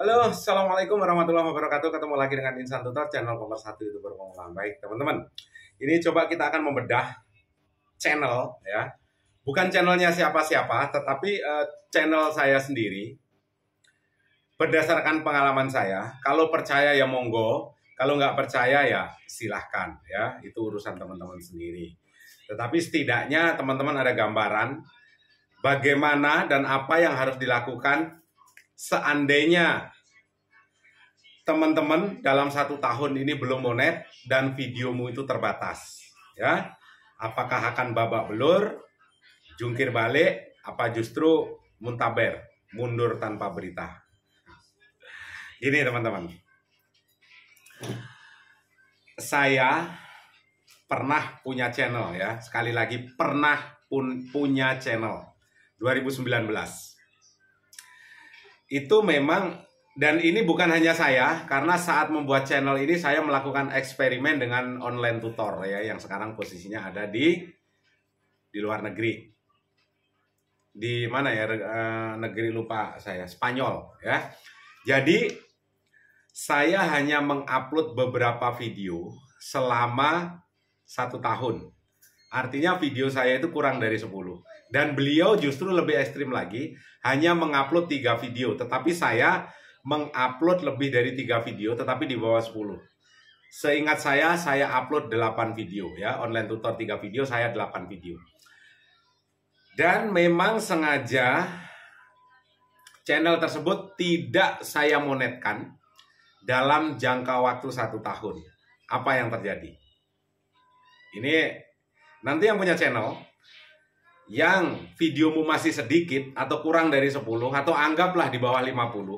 Halo, Assalamualaikum warahmatullahi wabarakatuh. Ketemu lagi dengan Insan Tutor, channel nomor 1 YouTuber pemula. Baik, teman-teman. Ini coba kita akan membedah channel, ya. Bukan channelnya siapa-siapa, tetapi channel saya sendiri. Berdasarkan pengalaman saya, kalau percaya ya monggo, kalau nggak percaya ya silahkan, ya. Itu urusan teman-teman sendiri. Tetapi setidaknya teman-teman ada gambaran bagaimana dan apa yang harus dilakukan seandainya teman-teman dalam 1 tahun ini belum monet dan videomu itu terbatas, ya. Apakah akan babak belur, jungkir balik, apa justru muntaber, mundur tanpa berita? Ini teman-teman, saya pernah punya channel, ya. Sekali lagi pernah punya channel 2019. Itu memang, dan ini bukan hanya saya, karena saat membuat channel ini saya melakukan eksperimen dengan online tutor, ya, yang sekarang posisinya ada di luar negeri. Di mana ya, negeri lupa saya, Spanyol, ya. Jadi saya hanya mengupload beberapa video selama 1 tahun. Artinya video saya itu kurang dari 10. Dan beliau justru lebih ekstrim lagi, hanya mengupload 3 video. Tetapi saya mengupload lebih dari 3 video, tetapi di bawah 10. Seingat saya upload 8 video, ya. Online tutor 3 video, saya 8 video. Dan memang sengaja channel tersebut tidak saya monetkan dalam jangka waktu 1 tahun. Apa yang terjadi? Ini nanti yang punya channel, yang videomu masih sedikit atau kurang dari 10 atau anggaplah di bawah 50,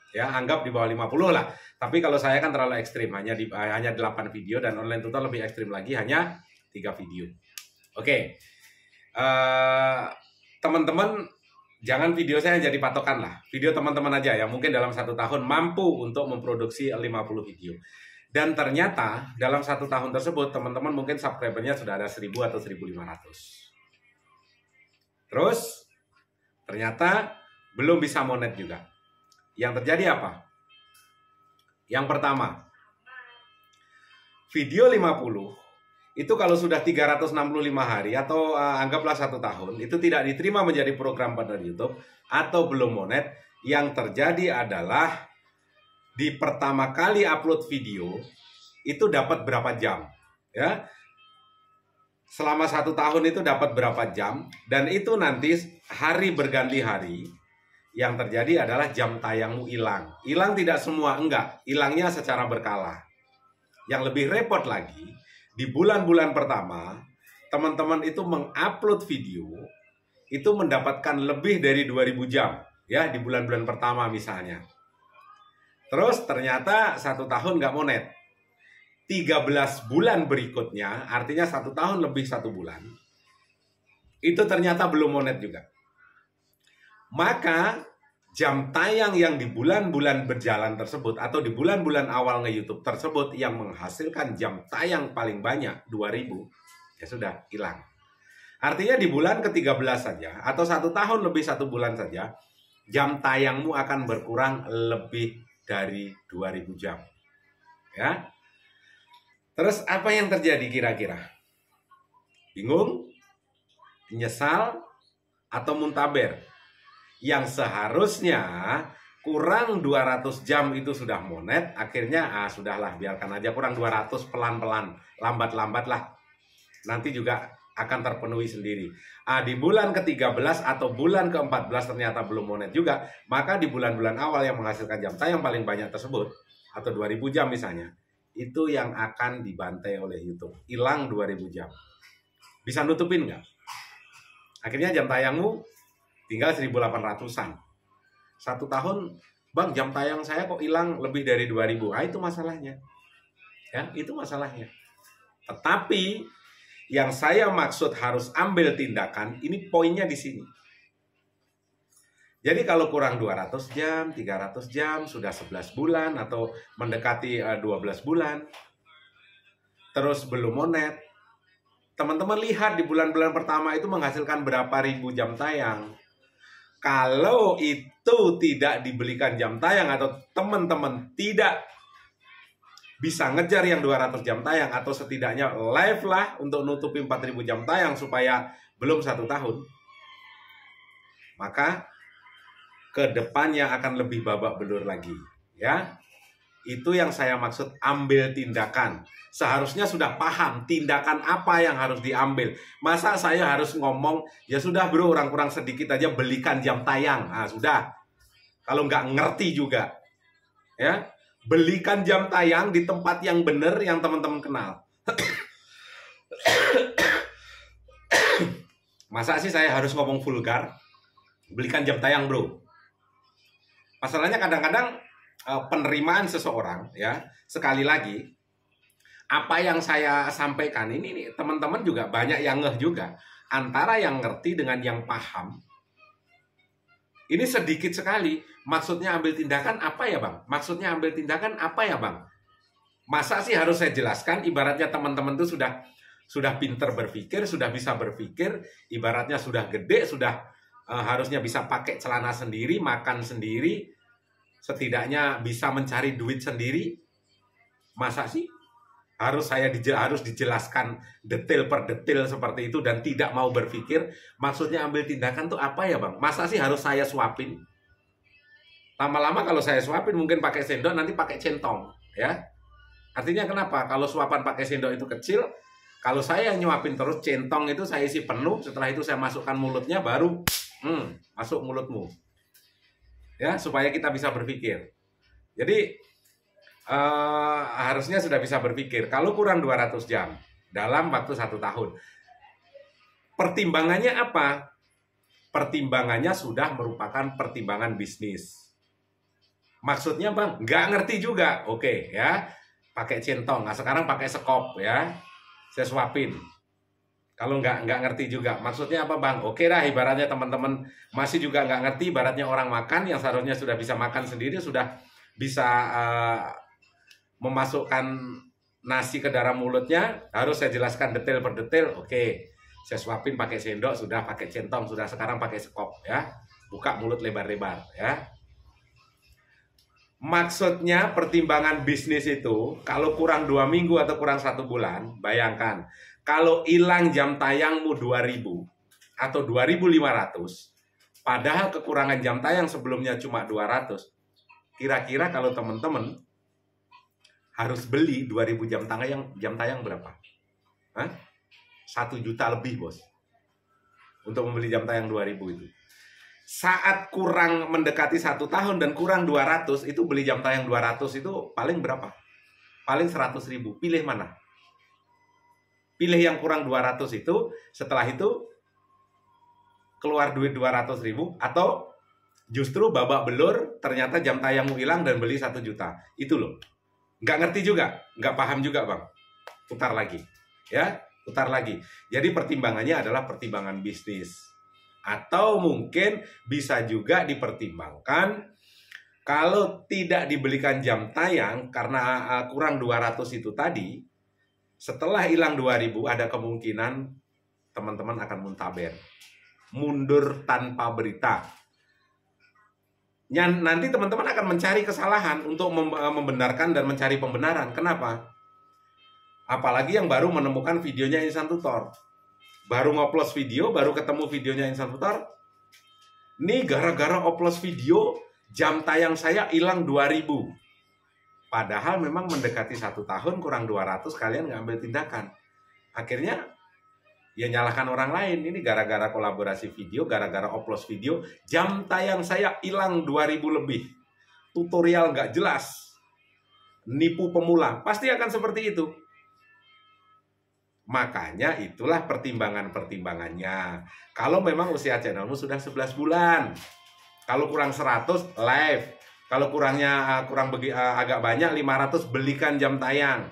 ya, anggap di bawah 50 lah. Tapi kalau saya kan terlalu ekstrim, hanya 8 video, dan online tutor lebih ekstrim lagi, hanya 3 video. Oke. Teman-teman jangan video saya jadi patokan lah. Video teman-teman aja ya, mungkin dalam 1 tahun mampu untuk memproduksi 50 video. Dan ternyata dalam 1 tahun tersebut teman-teman mungkin subscribernya sudah ada 1000 atau 1500. Terus ternyata belum bisa monet juga. Yang terjadi apa? Yang pertama, video 50 itu kalau sudah 365 hari atau anggaplah 1 tahun, itu tidak diterima menjadi program partner YouTube atau belum monet. Yang terjadi adalah di pertama kali upload video itu dapat berapa jam, ya. Selama 1 tahun itu dapat berapa jam, dan itu nanti hari berganti hari. Yang terjadi adalah jam tayangmu hilang. Hilang tidak semua, enggak. Hilangnya secara berkala. Yang lebih repot lagi, di bulan-bulan pertama, teman-teman itu mengupload video, itu mendapatkan lebih dari 2000 jam. Ya, di bulan-bulan pertama misalnya. Terus ternyata 1 tahun nggak monet. 13 bulan berikutnya, artinya 1 tahun lebih 1 bulan, itu ternyata belum monet juga. Maka jam tayang yang di bulan-bulan berjalan tersebut atau di bulan-bulan awal nge-YouTube tersebut yang menghasilkan jam tayang paling banyak 2000, ya sudah hilang. Artinya di bulan ke-13 saja atau 1 tahun lebih 1 bulan saja, jam tayangmu akan berkurang lebih dari 2000 jam. Ya. Terus apa yang terjadi kira-kira? Bingung? Menyesal? Atau muntaber? Yang seharusnya kurang 200 jam itu sudah monet, akhirnya sudahlah, biarkan aja kurang 200, pelan-pelan, lambat-lambat lah. Nanti juga akan terpenuhi sendiri. Di bulan ke-13 atau bulan ke-14 ternyata belum monet juga, maka di bulan-bulan awal yang menghasilkan jam tayang paling banyak tersebut, atau 2000 jam misalnya, itu yang akan dibantai oleh YouTube. Hilang 2000 jam. Bisa nutupin nggak? Akhirnya jam tayangmu tinggal 1800-an. 1 tahun, bang, jam tayang saya kok hilang lebih dari 2000. Itu masalahnya. Ya, itu masalahnya. Tetapi yang saya maksud harus ambil tindakan, ini poinnya di sini. Jadi kalau kurang 200 jam, 300 jam, sudah 11 bulan atau mendekati 12 bulan, terus belum monet, teman-teman lihat di bulan-bulan pertama itu menghasilkan berapa ribu jam tayang. Kalau itu tidak dibelikan jam tayang atau teman-teman tidak bisa ngejar yang 200 jam tayang atau setidaknya live lah untuk nutupi 4000 jam tayang supaya belum 1 tahun, maka ke depannya akan lebih babak belur lagi, ya. Itu yang saya maksud ambil tindakan. Seharusnya sudah paham tindakan apa yang harus diambil. Masa saya harus ngomong, ya sudah bro, kurang sedikit aja belikan jam tayang. Nah, sudah. Kalau nggak ngerti juga, ya, belikan jam tayang di tempat yang benar yang teman-teman kenal. Masa sih saya harus ngomong vulgar? Belikan jam tayang bro. Masalahnya kadang-kadang penerimaan seseorang, ya, sekali lagi apa yang saya sampaikan ini teman-teman juga banyak yang ngeh juga, antara yang ngerti dengan yang paham ini sedikit sekali. Maksudnya ambil tindakan apa ya bang? Maksudnya ambil tindakan apa ya bang? Masa sih harus saya jelaskan? Ibaratnya teman-teman itu sudah pinter berpikir, sudah bisa berpikir, ibaratnya sudah gede, sudah harusnya bisa pakai celana sendiri, makan sendiri, setidaknya bisa mencari duit sendiri. Masa sih harus harus dijelaskan detail per detail seperti itu dan tidak mau berpikir? Maksudnya ambil tindakan tuh apa ya bang? Masa sih harus saya suapin? Lama-lama kalau saya suapin mungkin pakai sendok, nanti pakai centong, ya. Artinya kenapa? Kalau suapan pakai sendok itu kecil, kalau saya nyuapin terus, centong itu saya isi penuh, setelah itu saya masukkan mulutnya, baru masuk mulutmu, ya, supaya kita bisa berpikir. Jadi harusnya sudah bisa berpikir. Kalau kurang 200 jam dalam waktu 1 tahun, pertimbangannya apa? Pertimbangannya sudah merupakan pertimbangan bisnis. Maksudnya bang, nggak ngerti juga. Oke, ya, pakai centong. Nah, sekarang pakai sekop, ya, saya suapin. Kalau nggak ngerti juga, maksudnya apa bang? Oke dah, ibaratnya teman-teman masih juga nggak ngerti, ibaratnya orang makan yang seharusnya sudah bisa makan sendiri, sudah bisa memasukkan nasi ke dalam mulutnya, harus saya jelaskan detail per detail. Oke, saya suapin pakai sendok, sudah pakai centong, sudah, sekarang pakai sekop, ya, buka mulut lebar-lebar, ya. Maksudnya pertimbangan bisnis itu kalau kurang 2 minggu atau kurang 1 bulan, bayangkan kalau hilang jam tayangmu 2000 atau 2500, padahal kekurangan jam tayang sebelumnya cuma 200. Kira-kira kalau teman-teman harus beli 2000 jam tayang berapa? Hah? 1 juta lebih bos, untuk membeli jam tayang 2000 itu. Saat kurang mendekati 1 tahun dan kurang 200, itu beli jam tayang 200 itu paling berapa? Paling 100.000. Pilih mana? Pilih yang kurang 200 itu, setelah itu keluar duit 200.000, atau justru babak belur ternyata jam tayangmu hilang dan beli 1 juta. Itu loh. Nggak ngerti juga, nggak paham juga bang. Putar lagi, ya, putar lagi. Jadi pertimbangannya adalah pertimbangan bisnis. Atau mungkin bisa juga dipertimbangkan kalau tidak dibelikan jam tayang karena kurang 200 itu tadi, setelah hilang 2000 ada kemungkinan teman-teman akan muntaber, mundur tanpa berita. Nanti teman-teman akan mencari kesalahan untuk membenarkan dan mencari pembenaran. Kenapa? Apalagi yang baru menemukan videonya Insan Tutor, baru ngupload video, baru ketemu videonya Insan Tutor. Nih gara-gara upload video, jam tayang saya hilang 2000. Padahal memang mendekati 1 tahun, kurang 200, kalian ngambil tindakan. Akhirnya ya nyalahkan orang lain. Ini gara-gara kolaborasi video, gara-gara upload video, jam tayang saya hilang 2000 lebih. Tutorial nggak jelas, nipu pemula, pasti akan seperti itu. Makanya itulah pertimbangannya. Kalau memang usia channelmu sudah 11 bulan, kalau kurang 100 live, kalau kurangnya agak banyak 500, belikan jam tayang,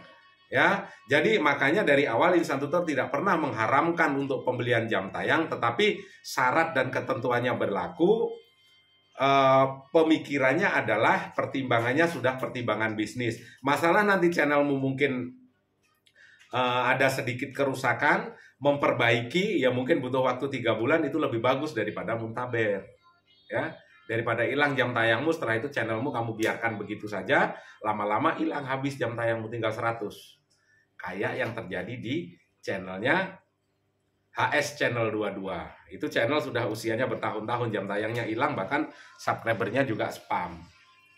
ya. Jadi makanya dari awal Insan Tutor tidak pernah mengharamkan untuk pembelian jam tayang, tetapi syarat dan ketentuannya berlaku. Pemikirannya adalah pertimbangannya sudah pertimbangan bisnis. Masalah nanti channelmu mungkin ada sedikit kerusakan, memperbaiki, ya mungkin butuh waktu 3 bulan, itu lebih bagus daripada muntaber. ya. Daripada hilang jam tayangmu, setelah itu channelmu kamu biarkan begitu saja, lama-lama hilang, habis jam tayangmu tinggal 100. Kayak yang terjadi di channelnya HS Channel 22. Itu channel sudah usianya bertahun-tahun, jam tayangnya hilang, bahkan subscribernya juga spam.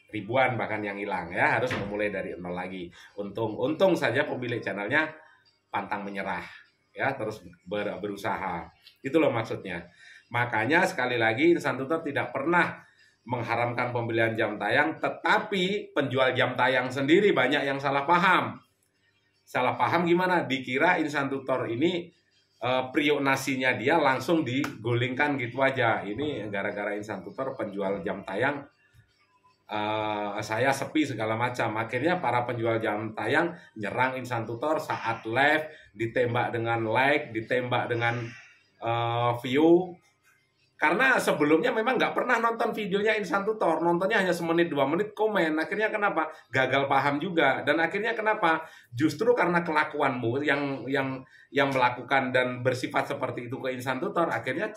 Ribuan bahkan yang hilang, ya, harus memulai dari nol lagi. Untung saja pemilik channelnya pantang menyerah, ya, terus berusaha. Itu loh maksudnya. Makanya sekali lagi Insan Tutor tidak pernah mengharamkan pembelian jam tayang, tetapi penjual jam tayang sendiri banyak yang salah paham. Salah paham gimana? Dikira Insan Tutor ini priok nasinya dia langsung digulingkan gitu aja. Ini gara-gara Insan Tutor penjual jam tayang saya sepi segala macam. Akhirnya para penjual jam tayang nyerang Insan Tutor saat live, ditembak dengan like, ditembak dengan view. Karena sebelumnya memang nggak pernah nonton videonya Insan Tutor, nontonnya hanya semenit 2 menit, komen. Akhirnya kenapa? Gagal paham juga. Dan akhirnya kenapa? Justru karena kelakuanmu yang melakukan dan bersifat seperti itu ke Insan Tutor, akhirnya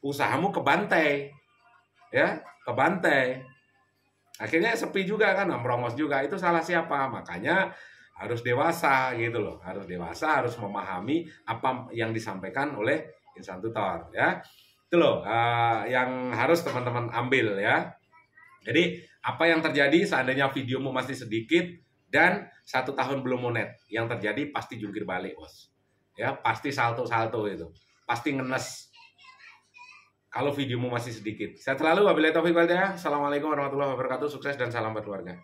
usahamu kebantai, ya, kebantai. Akhirnya sepi juga kan, merongos juga. Itu salah siapa? Makanya harus dewasa gitu loh, harus dewasa, harus memahami apa yang disampaikan oleh Insan Tutor, ya. Itu loh yang harus teman-teman ambil, ya. Jadi apa yang terjadi seandainya videomu masih sedikit dan 1 tahun belum monet, yang terjadi pasti jungkir balik, bos. Ya, pasti salto-salto itu, pasti ngenes kalau videomu masih sedikit. Sehat selalu, wabillahi taufiq wal hidayah. Assalamualaikum warahmatullahi wabarakatuh. Sukses dan salam buat keluarga.